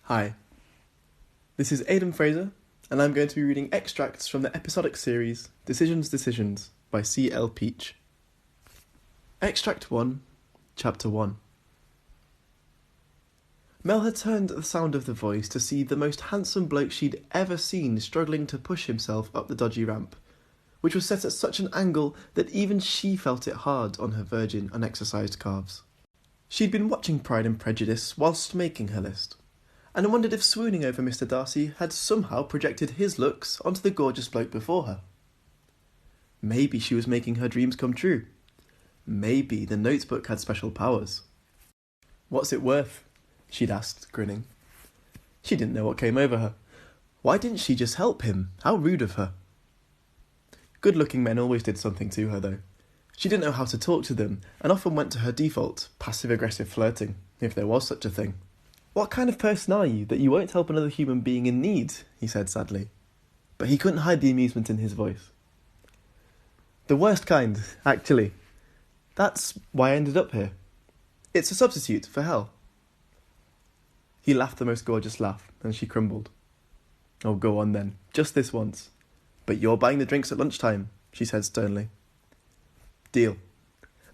Hi, this is Aedan Frazer, and I'm going to be reading extracts from the episodic series Decisions by C.L. Peache. Extract 1, Chapter 1. Mel had turned at the sound of the voice to see the most handsome bloke she'd ever seen struggling to push himself up the dodgy ramp, which was set at such an angle that even she felt it hard on her virgin, unexercised calves. She'd been watching Pride and Prejudice whilst making her list, and wondered if swooning over Mr. Darcy had somehow projected his looks onto the gorgeous bloke before her. Maybe she was making her dreams come true. Maybe the notebook had special powers. "What's it worth?" she'd asked, grinning. She didn't know what came over her. Why didn't she just help him? How rude of her. Good-looking men always did something to her, though. She didn't know how to talk to them, and often went to her default, passive-aggressive flirting, if there was such a thing. "What kind of person are you, that you won't help another human being in need?" he said sadly. But he couldn't hide the amusement in his voice. "The worst kind, actually. That's why I ended up here. It's a substitute for hell." He laughed the most gorgeous laugh, and she crumbled. "Oh, go on then, just this once. But you're buying the drinks at lunchtime," she said sternly. "Deal.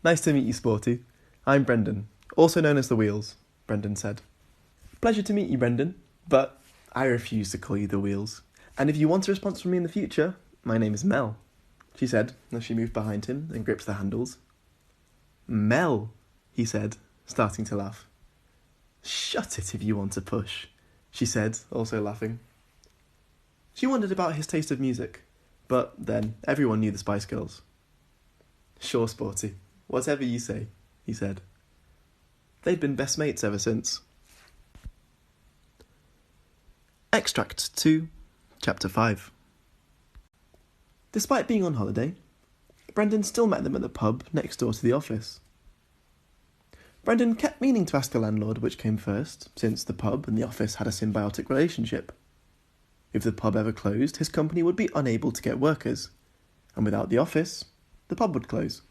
Nice to meet you, Sporty. I'm Brendan, also known as the Wheels," Brendan said. "Pleasure to meet you, Brendan, but I refuse to call you the Wheels. And if you want a response from me in the future, my name is Mel," she said as she moved behind him and gripped the handles. "Mel," he said, starting to laugh. "Shut it if you want to push," she said, also laughing. She wondered about his taste of music, but then everyone knew the Spice Girls. "Sure, Sporty, whatever you say," he said. They'd been best mates ever since. Extract 2, Chapter 5. Despite being on holiday, Brendan still met them at the pub next door to the office. Brendan kept meaning to ask the landlord which came first, since the pub and the office had a symbiotic relationship. If the pub ever closed, his company would be unable to get workers, and without the office, the pub would close.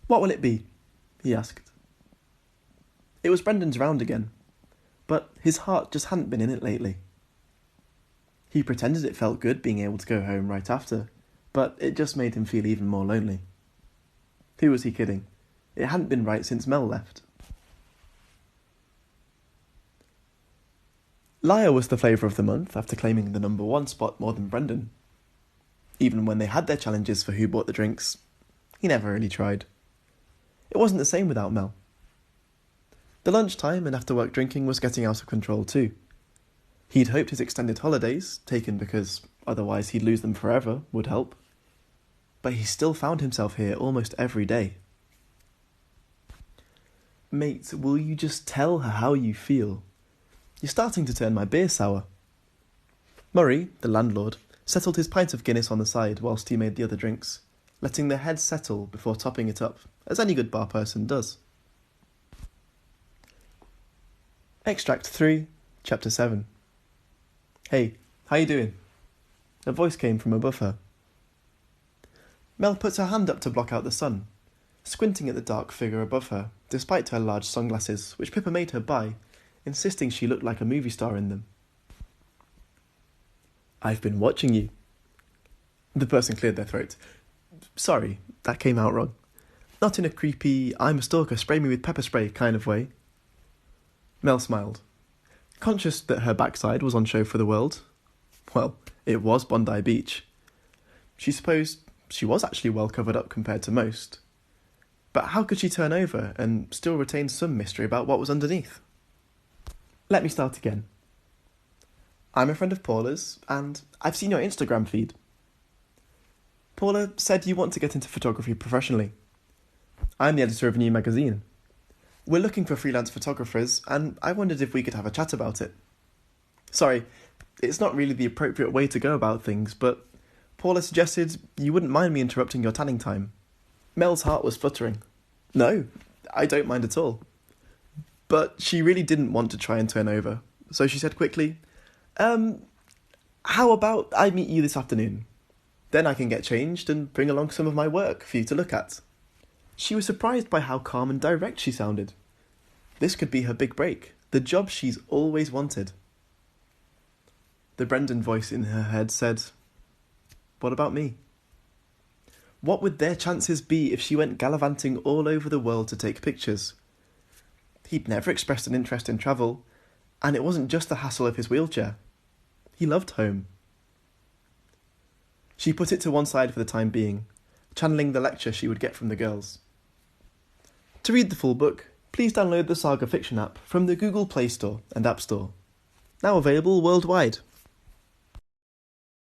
"What will it be?" he asked. It was Brendan's round again, but his heart just hadn't been in it lately. He pretended it felt good being able to go home right after, but it just made him feel even more lonely. Who was he kidding? It hadn't been right since Mel left. Liar was the flavour of the month after claiming the number 1 spot more than Brendan. Even when they had their challenges for who bought the drinks, he never really tried. It wasn't the same without Mel. The lunchtime and after-work drinking was getting out of control too. He'd hoped his extended holidays, taken because otherwise he'd lose them forever, would help. But he still found himself here almost every day. "Mate, will you just tell her how you feel? You're starting to turn my beer sour." Murray, the landlord, settled his pint of Guinness on the side whilst he made the other drinks, letting their heads settle before topping it up, as any good bar person does. Extract 3, Chapter 7. "Hey, how you doing?" A voice came from above her. Mel put her hand up to block out the sun, squinting at the dark figure above her, despite her large sunglasses, which Pippa made her buy, insisting she looked like a movie star in them. "I've been watching you." The person cleared their throat. "Sorry, that came out wrong. Not in a creepy, I'm a stalker, spray me with pepper spray kind of way." Mel smiled, conscious that her backside was on show for the world. Well, it was Bondi Beach. She supposed she was actually well covered up compared to most. But how could she turn over and still retain some mystery about what was underneath? Let me start again. "I'm a friend of Paula's, and I've seen your Instagram feed. Paula said you want to get into photography professionally. I'm the editor of a new magazine. We're looking for freelance photographers, and I wondered if we could have a chat about it. Sorry, it's not really the appropriate way to go about things, but Paula suggested you wouldn't mind me interrupting your tanning time." Mel's heart was fluttering. "No, I don't mind at all." But she really didn't want to try and turn over, so she said quickly, "How about I meet you this afternoon? Then I can get changed and bring along some of my work for you to look at." She was surprised by how calm and direct she sounded. This could be her big break, The job she's always wanted. The Brendan voice in her head said, "What about me? What would their chances be if she went gallivanting all over the world to take pictures? He'd never expressed an interest in travel, and it wasn't just the hassle of his wheelchair. He loved home." She put it to one side for the time being, channeling the lecture she would get from the girls. To read the full book, please download the Saga Fiction app from the Google Play Store and App Store. Now available worldwide.